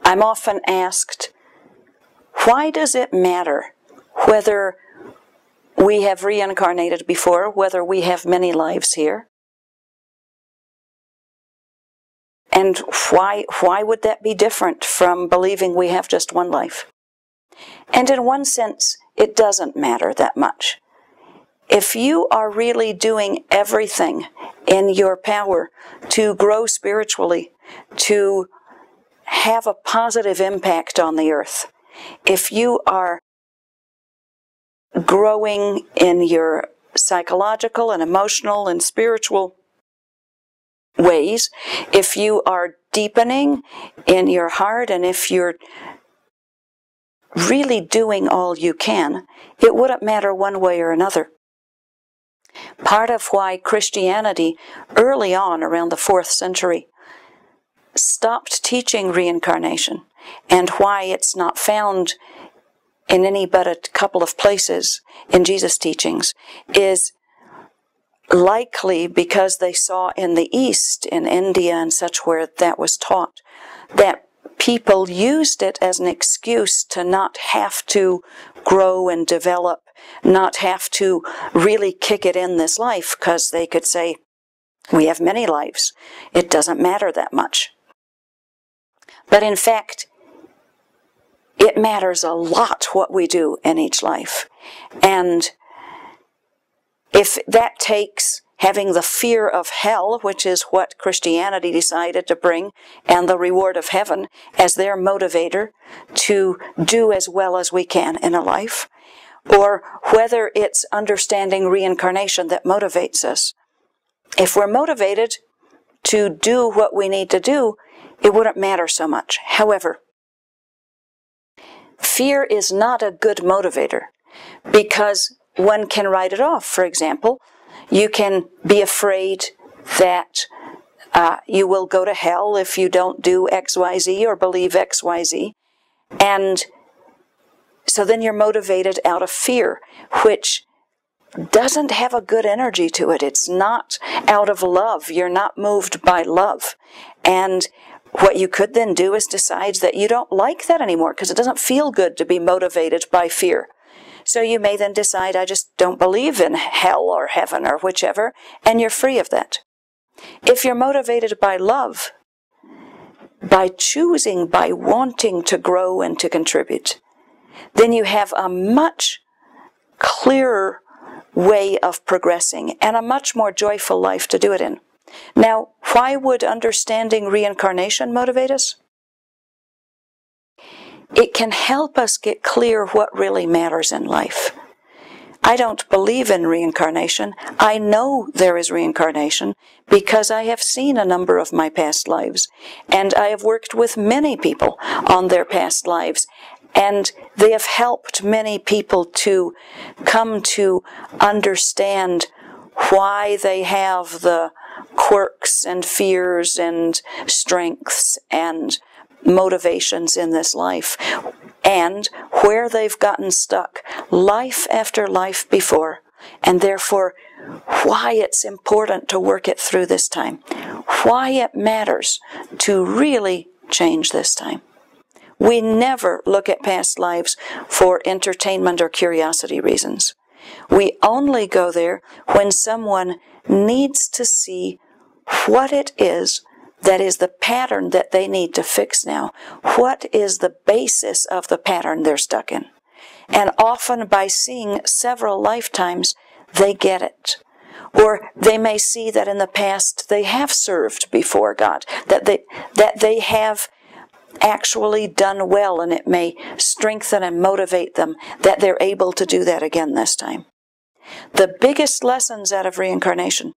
I'm often asked, why does it matter whether we have reincarnated before, whether we have many lives here? And why would that be different from believing we have just one life? And in one sense, it doesn't matter that much. If you are really doing everything in your power to grow spiritually, to have a positive impact on the earth, if you are growing in your psychological and emotional and spiritual ways, if you are deepening in your heart, and if you're really doing all you can, it wouldn't matter one way or another. Part of why Christianity, early on, around the 4th century, stopped teaching reincarnation, and why it's not found in any but a couple of places in Jesus' teachings, is likely because they saw in the East, in India and such, where that was taught, that people used it as an excuse to not have to grow and develop, not have to really kick it in this life, because they could say, we have many lives. It doesn't matter that much. But in fact, it matters a lot what we do in each life. And if that takes having the fear of hell, which is what Christianity decided to bring, and the reward of heaven as their motivator to do as well as we can in a life, or whether it's understanding reincarnation that motivates us. If we're motivated to do what we need to do, it wouldn't matter so much. However, fear is not a good motivator, because one can write it off. For example, you can be afraid that you will go to hell if you don't do XYZ or believe XYZ. And so then you're motivated out of fear, which doesn't have a good energy to it. It's not out of love. You're not moved by love. And what you could then do is decide that you don't like that anymore, because it doesn't feel good to be motivated by fear. So you may then decide, I just don't believe in hell or heaven or whichever, and you're free of that. If you're motivated by love, by choosing, by wanting to grow and to contribute, then you have a much clearer way of progressing and a much more joyful life to do it in. Now, why would understanding reincarnation motivate us? It can help us get clear what really matters in life. I don't believe in reincarnation. I know there is reincarnation because I have seen a number of my past lives, and I have worked with many people on their past lives, and they have helped many people to come to understand why they have the quirks and fears and strengths and motivations in this life, and where they've gotten stuck life after life before, and therefore why it's important to work it through this time, why it matters to really change this time. We never look at past lives for entertainment or curiosity reasons. We only go there when someone needs to see what it is that is the pattern that they need to fix now. What is the basis of the pattern they're stuck in? And often by seeing several lifetimes, they get it. Or they may see that in the past they have served before God, that they have actually done well, and it may strengthen and motivate them that they're able to do that again this time. The biggest lessons out of reincarnation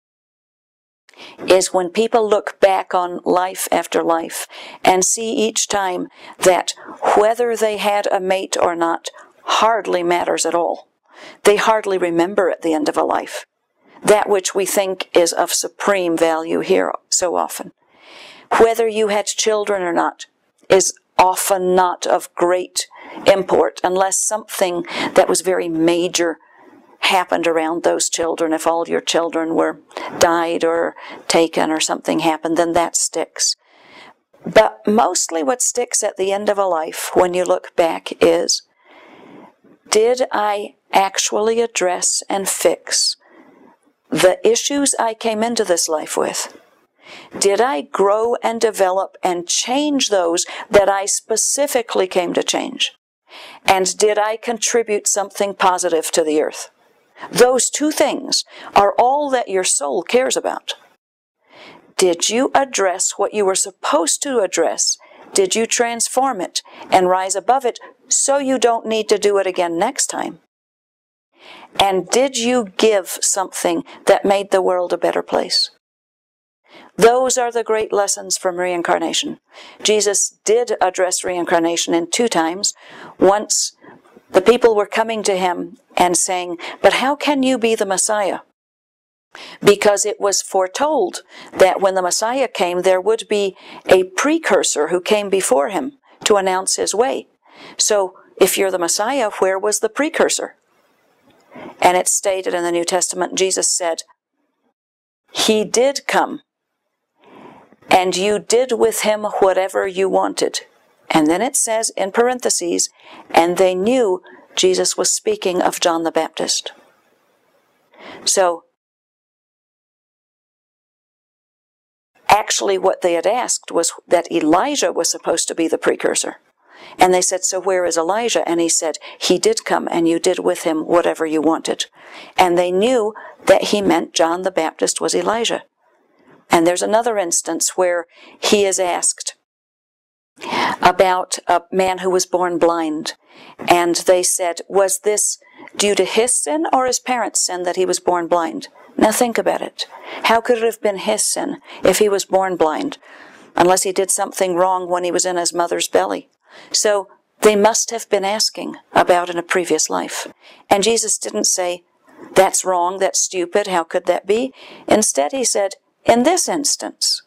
is when people look back on life after life and see each time that whether they had a mate or not hardly matters at all. They hardly remember at the end of a life that which we think is of supreme value here so often. Whether you had children or not is often not of great import unless something that was very major happened around those children. If all your children were died or taken or something happened, then that sticks. But mostly what sticks at the end of a life when you look back is, did I actually address and fix the issues I came into this life with? Did I grow and develop and change those that I specifically came to change? And did I contribute something positive to the earth? Those two things are all that your soul cares about. Did you address what you were supposed to address? Did you transform it and rise above it so you don't need to do it again next time? And did you give something that made the world a better place? Those are the great lessons from reincarnation. Jesus did address reincarnation in 2 times. Once, the people were coming to him and saying, "But how can you be the Messiah?" Because it was foretold that when the Messiah came, there would be a precursor who came before him to announce his way. So, if you're the Messiah, where was the precursor? And it's stated in the New Testament, Jesus said, "He did come, and you did with him whatever you wanted." And then it says in parentheses, and they knew Jesus was speaking of John the Baptist. So, actually what they had asked was that Elijah was supposed to be the precursor. And they said, "So where is Elijah?" And he said, "He did come, and you did with him whatever you wanted." And they knew that he meant John the Baptist was Elijah. And there's another instance where he is asked about a man who was born blind. And they said, was this due to his sin or his parents' sin that he was born blind? Now think about it. How could it have been his sin if he was born blind? Unless he did something wrong when he was in his mother's belly. So they must have been asking about in a previous life. And Jesus didn't say, "That's wrong, that's stupid, how could that be?" Instead he said, in this instance,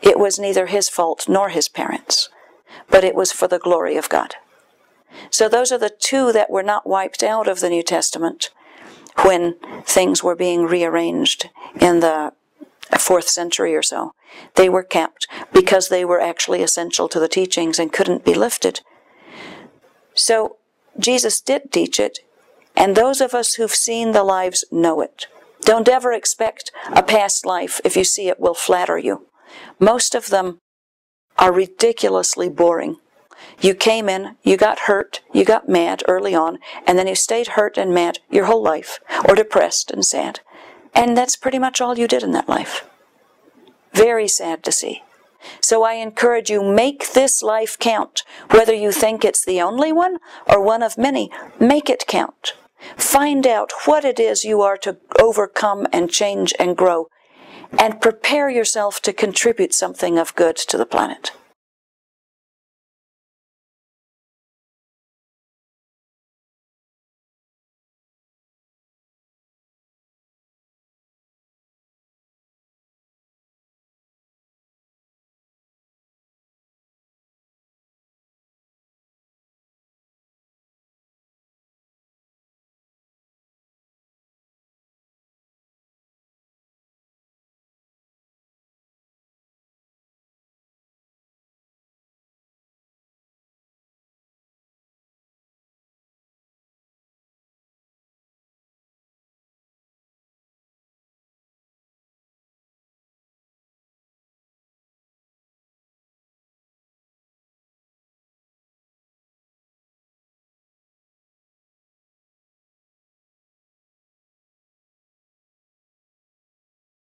it was neither his fault nor his parents, but it was for the glory of God. So those are the 2 that were not wiped out of the New Testament when things were being rearranged in the 4th century or so. They were kept because they were actually essential to the teachings and couldn't be lifted. So Jesus did teach it, and those of us who've seen the lives know it. Don't ever expect a past life if you see it will flatter you. Most of them are ridiculously boring. You came in, you got hurt, you got mad early on, and then you stayed hurt and mad your whole life, or depressed and sad. And that's pretty much all you did in that life. Very sad to see. So I encourage you, make this life count. Whether you think it's the only one or one of many, make it count. Find out what it is you are to overcome and change and grow, and prepare yourself to contribute something of good to the planet.